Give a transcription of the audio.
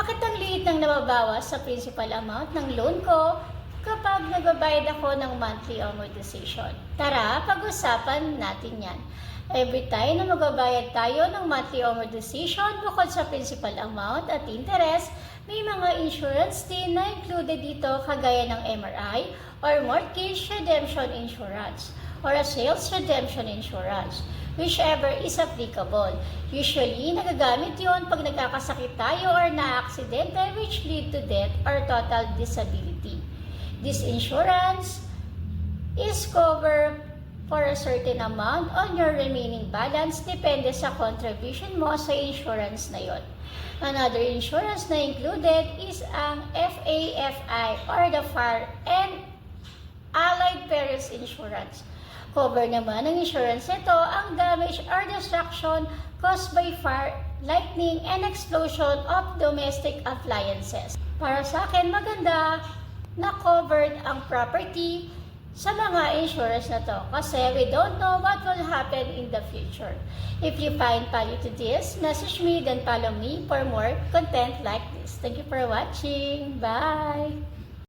Bakit ang liit ng nababawas sa principal amount ng loan ko kapag nagbabayad ako ng monthly amortization? Tara, pag-usapan natin yan. Every time na magbabayad tayo ng monthly amortization bukod sa principal amount at interest, may mga insurance din na included dito kagaya ng MRI or mortgage redemption insurance or a sales redemption insurance, whichever is applicable. Usually, nagagamit yon pag nagkakasakit tayo or na-aksidente which lead to death or total disability. This insurance is covered for a certain amount on your remaining balance depende sa contribution mo sa insurance na yon. Another insurance na included is ang FAFI or the Fire and Allied Perils Insurance. Cover naman ng insurance nito ang damage or destruction caused by fire, lightning, and explosion of domestic appliances. Para sa akin, maganda na covered ang property sa mga insurance na to kasi we don't know what will happen in the future. If you find value to this, message me, then follow me for more content like this. Thank you for watching. Bye!